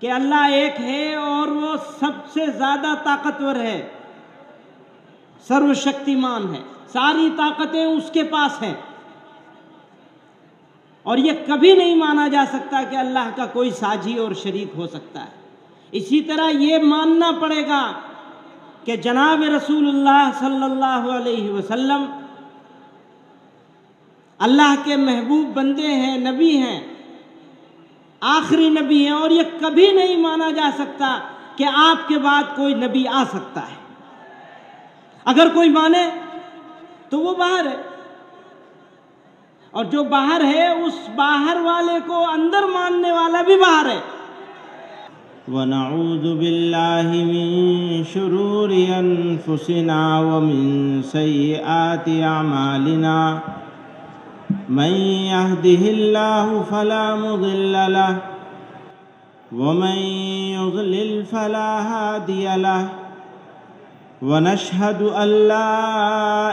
کہ اللہ ایک ہے اور وہ سب سے زیادہ طاقتور ہے، سرو شکتیمان ہے، ساری طاقتیں اس کے پاس ہیں، اور یہ کبھی نہیں مانا جا سکتا کہ اللہ کا کوئی ساجی اور شریک ہو سکتا ہے۔ اسی طرح یہ ماننا پڑے گا کہ جناب رسول اللہ صلی اللہ علیہ وسلم اللہ کے محبوب بندے ہیں، نبی ہیں، آخری نبی ہیں، اور یہ کبھی نہیں مانا جا سکتا کہ آپ کے بعد کوئی نبی آ سکتا ہے۔ اگر کوئی مانے تو وہ باہر ہے، اور جو باہر ہے اس باہر والے کو اندر ماننے والا بھی باہر ہے۔ وَنَعُوذُ بِاللَّهِ مِن شُرُورِ أَنفُسِنَا وَمِن سَيِّئَاتِ أَعْمَالِنَا مَن يَهْدِهِ اللَّهُ فَلَا مُضِلَّ لَهُ وَمَن يُضْلِلْ فَلَا هَادِيَ لَهُ وَنَشْهَدُ أَن لَّا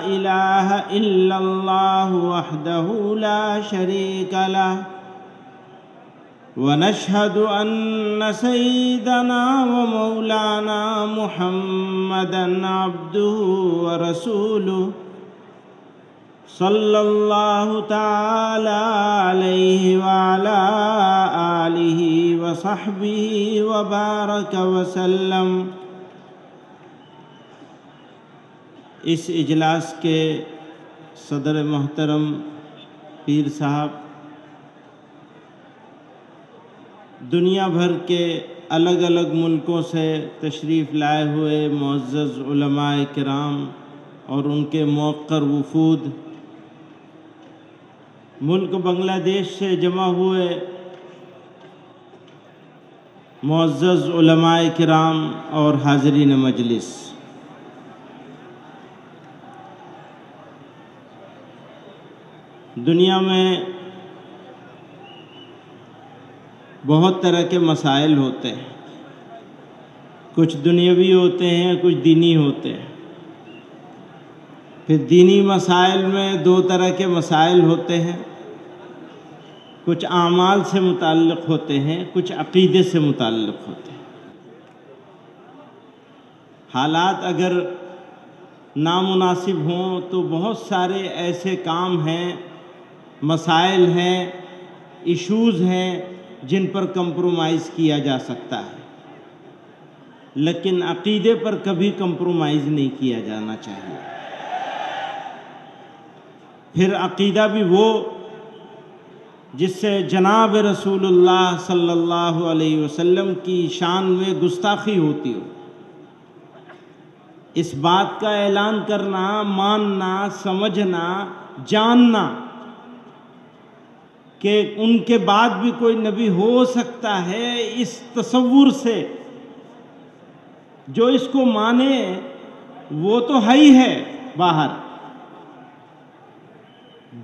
إِلَٰهَ إِلَّا اللَّهُ وَحْدَهُ لَا شَرِيكَ لَهُ وَنَشْهَدُ أَنَّ سَيِّدَنَا وَمَوْلَانَا مُحَمَّدًا عَبْدُهُ وَرَسُولُهُ صلی اللہ تعالی علیہ وعلی آلہ وصحبہ وبارک وسلم۔ اس اجلاس کے صدر محترم پیر صاحب، دنیا بھر کے الگ الگ ملکوں سے تشریف لائے ہوئے معزز علماء کرام اور ان کے موقر وفود، ملک بنگلہ دیش سے جمع ہوئے معزز علماء کرام اور حاضرین مجلس، دنیا میں بہت طرح کے مسائل ہوتے ہیں، کچھ دنیاوی ہوتے ہیں، کچھ دینی ہوتے ہیں۔ پھر دینی مسائل میں دو طرح کے مسائل ہوتے ہیں، کچھ اعمال سے متعلق ہوتے ہیں، کچھ عقیدے سے متعلق ہوتے ہیں۔ حالات اگر نامناسب ہوں تو بہت سارے ایسے کام ہیں، مسائل ہیں، ایشوز ہیں جن پر کمپرومائز کیا جا سکتا ہے، لیکن عقیدے پر کبھی کمپرومائز نہیں کیا جانا چاہیے۔ پھر عقیدہ بھی وہ جس سے جناب رسول اللہ صلی اللہ علیہ وسلم کی شان میں گستاخی ہوتی ہو، اس بات کا اعلان کرنا، ماننا، سمجھنا، جاننا کہ ان کے بعد بھی کوئی نبی ہو سکتا ہے، اس تصور سے جو اس کو مانے وہ تو ہے ہی ہے باہر،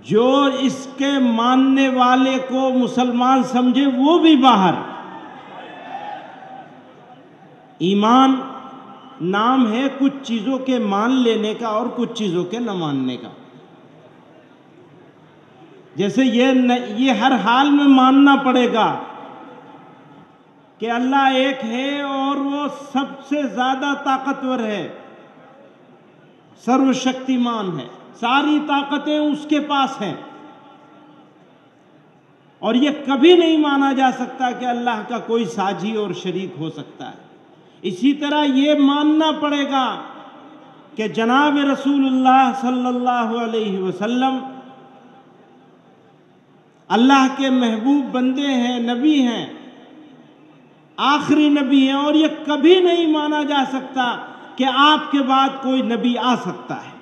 جو اس کے ماننے والے کو مسلمان سمجھے وہ بھی باہر۔ ایمان نام ہے کچھ چیزوں کے مان لینے کا اور کچھ چیزوں کے نہ ماننے کا۔ جیسے یہ ہر حال میں ماننا پڑے گا کہ اللہ ایک ہے اور وہ سب سے زیادہ طاقتور ہے، سرو شکتیمان ہے، ساری طاقتیں اس کے پاس ہیں، اور یہ کبھی نہیں مانا جا سکتا کہ اللہ کا کوئی ساجی اور شریک ہو سکتا ہے۔ اسی طرح یہ ماننا پڑے گا کہ جناب رسول اللہ صلی اللہ علیہ وسلم اللہ کے محبوب بندے ہیں، نبی ہیں، آخری نبی ہیں، اور یہ کبھی نہیں مانا جا سکتا کہ آپ کے بعد کوئی نبی آ سکتا ہے۔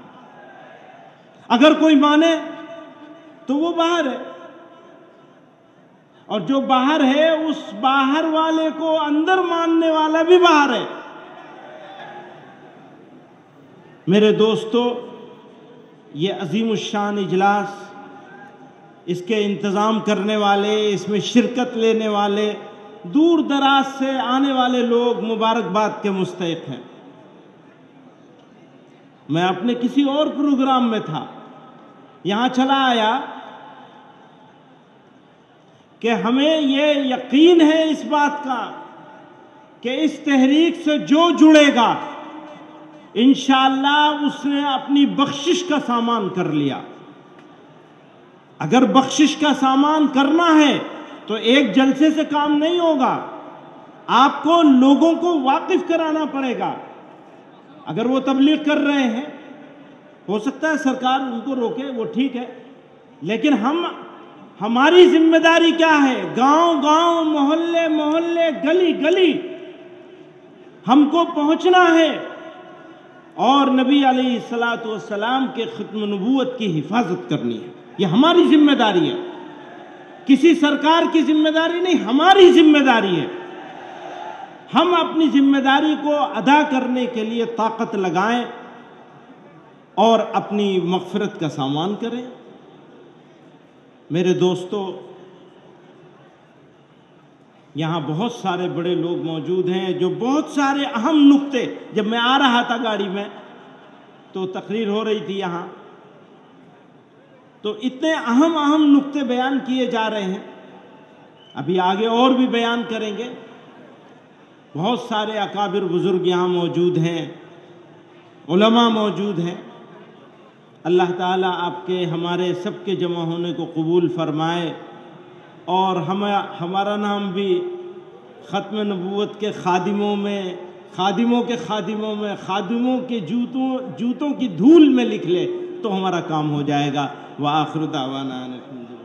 اگر کوئی مانے تو وہ باہر ہے، اور جو باہر ہے اس باہر والے کو اندر ماننے والا بھی باہر ہے۔ میرے دوستو، یہ عظیم الشان اجلاس، اس کے انتظام کرنے والے، اس میں شرکت لینے والے، دور دراز سے آنے والے لوگ مبارکباد کے مستحق ہیں۔ میں اپنے کسی اور پروگرام میں تھا، یہاں چلا آیا کہ ہمیں یہ یقین ہے اس بات کا کہ اس تحریک سے جو جڑے گا انشاءاللہ اس نے اپنی بخشش کا سامان کر لیا۔ اگر بخشش کا سامان کرنا ہے تو ایک جلسے سے کام نہیں ہوگا، آپ کو لوگوں کو واقف کرانا پڑے گا۔ اگر وہ تبلیغ کر رہے ہیں، ہو سکتا ہے سرکار ان کو روکے، وہ ٹھیک ہے، لیکن ہماری ذمہ داری کیا ہے؟ گاؤں گاؤں، محلے محلے، گلی گلی ہم کو پہنچنا ہے اور نبی علیہ الصلوۃ والسلام کے ختم نبوت کی حفاظت کرنی ہے۔ یہ ہماری ذمہ داری ہے، کسی سرکار کی ذمہ داری نہیں، ہماری ذمہ داری ہے۔ ہم اپنی ذمہ داری کو ادا کرنے کے لیے طاقت لگائیں اور اپنی مغفرت کا سامان کریں۔ میرے دوستو، یہاں بہت سارے بڑے لوگ موجود ہیں جو بہت سارے اہم نکتے، جب میں آ رہا تھا گاڑی میں تو تقریر ہو رہی تھی یہاں، تو اتنے اہم نکتے بیان کیے جا رہے ہیں، ابھی آگے اور بھی بیان کریں گے۔ بہت سارے اکابر بزرگ یہاں موجود ہیں، علماء موجود ہیں۔ اللہ تعالیٰ آپ کے ہمارے سب کے جمع ہونے کو قبول فرمائے اور ہمارا نام بھی ختم نبوت کے خادموں کے جوتوں کی دھول میں لکھ لے تو ہمارا کام ہو جائے گا۔ وآخر دعوانا الحمدللہ۔